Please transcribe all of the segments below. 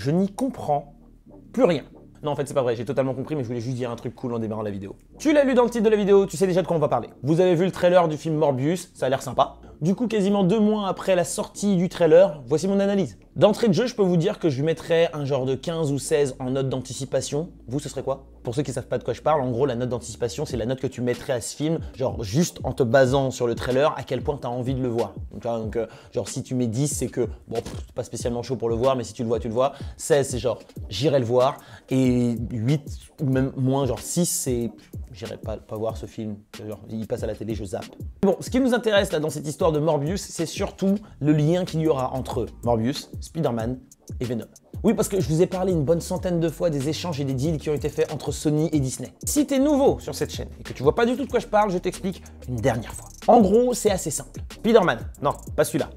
je n'y comprends plus rien. Non, en fait, c'est pas vrai, j'ai totalement compris, mais je voulais juste dire un truc cool en démarrant la vidéo. Tu l'as lu dans le titre de la vidéo, tu sais déjà de quoi on va parler. Vous avez vu le trailer du film Morbius, ça a l'air sympa. Du coup, quasiment 2 mois après la sortie du trailer, voici mon analyse. D'entrée de jeu, je peux vous dire que je lui mettrais un genre de 15 ou 16 en note d'anticipation. Vous, ce serait quoi? Pour ceux qui savent pas de quoi je parle, en gros, la note d'anticipation, c'est la note que tu mettrais à ce film, genre juste en te basant sur le trailer, à quel point tu as envie de le voir. Donc, genre si tu mets 10, c'est que, bon, c'est pas spécialement chaud pour le voir, mais si tu le vois, tu le vois. 16, c'est genre, j'irai le voir. Et 8, ou même moins, genre 6, c'est, j'irai pas voir ce film. Genre, il passe à la télé, je zappe. Bon, ce qui nous intéresse là dans cette histoire de Morbius, c'est surtout le lien qu'il y aura entre Morbius, Spider-Man et Venom. Oui, parce que je vous ai parlé une bonne centaine de fois des échanges et des deals qui ont été faits entre Sony et Disney. Si t'es nouveau sur cette chaîne et que tu vois pas du tout de quoi je parle, je t'explique une dernière fois. En gros, c'est assez simple. Spider-Man, non, pas celui-là.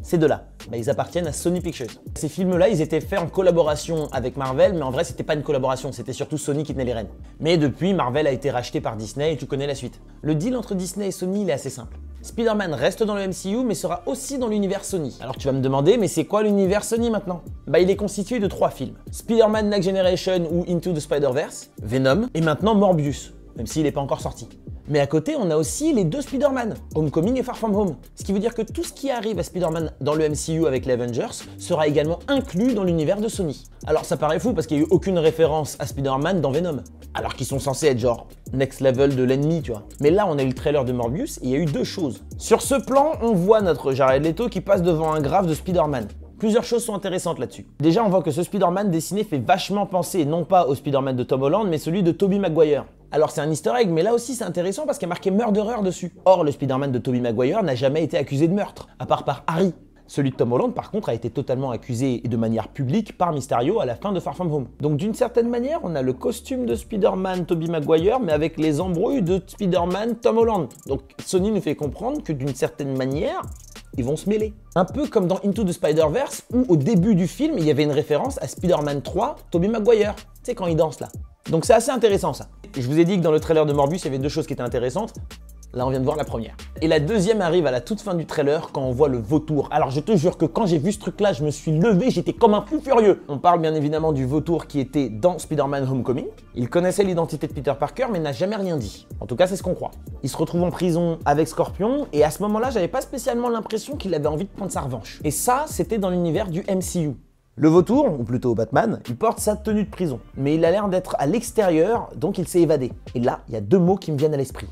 Ces deux-là, ils appartiennent à Sony Pictures. Ces films-là, ils étaient faits en collaboration avec Marvel, mais en vrai, c'était pas une collaboration, c'était surtout Sony qui tenait les rênes. Mais depuis, Marvel a été racheté par Disney et tu connais la suite. Le deal entre Disney et Sony, il est assez simple. Spider-Man reste dans le MCU, mais sera aussi dans l'univers Sony. Alors tu vas me demander, mais c'est quoi l'univers Sony maintenant? Il est constitué de 3 films. Spider-Man Next Generation ou Into the Spider-Verse, Venom, et maintenant Morbius, même s'il n'est pas encore sorti. Mais à côté, on a aussi les 2 Spider-Man, Homecoming et Far From Home. Ce qui veut dire que tout ce qui arrive à Spider-Man dans le MCU avec les Avengers sera également inclus dans l'univers de Sony. Alors ça paraît fou parce qu'il n'y a eu aucune référence à Spider-Man dans Venom. Alors qu'ils sont censés être genre next level de l'ennemi, tu vois. Mais là, on a eu le trailer de Morbius et il y a eu 2 choses. Sur ce plan, on voit notre Jared Leto qui passe devant un graphe de Spider-Man. Plusieurs choses sont intéressantes là-dessus. Déjà, on voit que ce Spider-Man dessiné fait vachement penser non pas au Spider-Man de Tom Holland, mais celui de Tobey Maguire. Alors c'est un easter egg, mais là aussi c'est intéressant parce qu'il y a marqué Murderer dessus. Or, le Spider-Man de Tobey Maguire n'a jamais été accusé de meurtre, à part par Harry. Celui de Tom Holland, par contre, a été totalement accusé et de manière publique par Mysterio à la fin de Far From Home. Donc d'une certaine manière, on a le costume de Spider-Man Tobey Maguire, mais avec les embrouilles de Spider-Man Tom Holland. Donc Sony nous fait comprendre que d'une certaine manière, ils vont se mêler. Un peu comme dans Into the Spider-Verse, où au début du film, il y avait une référence à Spider-Man 3, Tobey Maguire. Tu sais, quand il danse là. Donc c'est assez intéressant ça. Je vous ai dit que dans le trailer de Morbius, il y avait 2 choses qui étaient intéressantes. Là, on vient de voir la première. Et la deuxième arrive à la toute fin du trailer quand on voit le vautour. Alors, je te jure que quand j'ai vu ce truc-là, je me suis levé, j'étais comme un fou furieux. On parle bien évidemment du vautour qui était dans Spider-Man Homecoming. Il connaissait l'identité de Peter Parker, mais n'a jamais rien dit. En tout cas, c'est ce qu'on croit. Il se retrouve en prison avec Scorpion, et à ce moment-là, j'avais pas spécialement l'impression qu'il avait envie de prendre sa revanche. Et ça, c'était dans l'univers du MCU. Le vautour, ou plutôt Batman, il porte sa tenue de prison. Mais il a l'air d'être à l'extérieur, donc il s'est évadé. Et là, il y a 2 mots qui me viennent à l'esprit.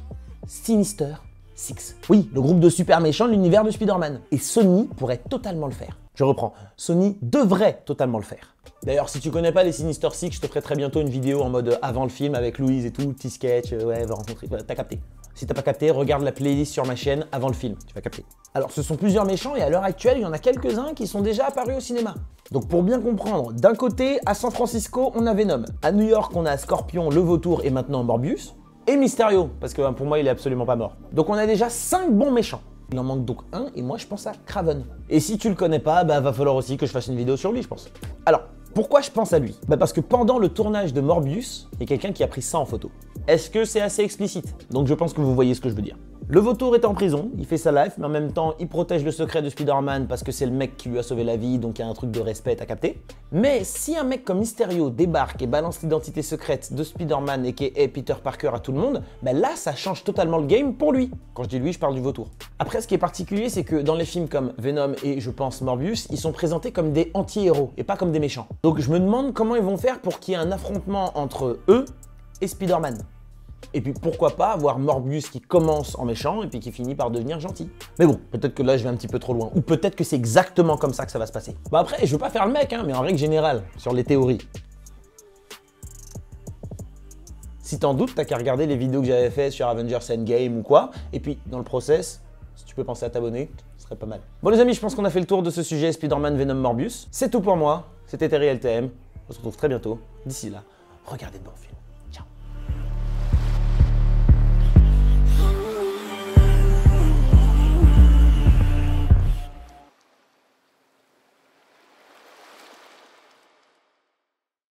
Sinister Six. Oui, le groupe de super méchants de l'univers de Spider-Man. Et Sony pourrait totalement le faire. Je reprends. Sony devrait totalement le faire. D'ailleurs, si tu connais pas les Sinister Six, je te ferai très bientôt une vidéo en mode avant le film avec Louise et tout, petit sketch, ouais, va rencontrer, t'as capté. Si t'as pas capté, regarde la playlist sur ma chaîne avant le film, tu vas capter. Alors, ce sont plusieurs méchants et à l'heure actuelle, il y en a quelques-uns qui sont déjà apparus au cinéma. Donc pour bien comprendre, d'un côté, à San Francisco, on a Venom. À New York, on a Scorpion, le vautour et maintenant Morbius. Et Mysterio, parce que pour moi, il est absolument pas mort. Donc on a déjà 5 bons méchants. Il en manque donc un, et moi je pense à Kraven. Et si tu le connais pas, va falloir aussi que je fasse une vidéo sur lui, je pense. Alors, pourquoi je pense à lui? Parce que pendant le tournage de Morbius, il y a quelqu'un qui a pris ça en photo. Est-ce que c'est assez explicite? Donc je pense que vous voyez ce que je veux dire. Le vautour est en prison, il fait sa life, mais en même temps, il protège le secret de Spider-Man parce que c'est le mec qui lui a sauvé la vie, donc il y a un truc de respect à capter. Mais si un mec comme Mysterio débarque et balance l'identité secrète de Spider-Man et qui est Peter Parker à tout le monde, là, ça change totalement le game pour lui. Quand je dis lui, je parle du vautour. Après, ce qui est particulier, c'est que dans les films comme Venom et, je pense, Morbius, ils sont présentés comme des anti-héros et pas comme des méchants. Donc je me demande comment ils vont faire pour qu'il y ait un affrontement entre eux et Spider-Man. Et puis pourquoi pas avoir Morbius qui commence en méchant et puis qui finit par devenir gentil. Mais bon, peut-être que là je vais un petit peu trop loin. Ou peut-être que c'est exactement comme ça que ça va se passer. Après, je veux pas faire le mec, mais en règle générale, sur les théories. Si t'en doutes, t'as qu'à regarder les vidéos que j'avais fait sur Avengers Endgame ou quoi. Et puis, dans le process, si tu peux penser à t'abonner, ce serait pas mal. Bon les amis, je pense qu'on a fait le tour de ce sujet Spider-Man, Venom, Morbius. C'est tout pour moi. C'était Terry LTM. On se retrouve très bientôt. D'ici là, regardez de bons films.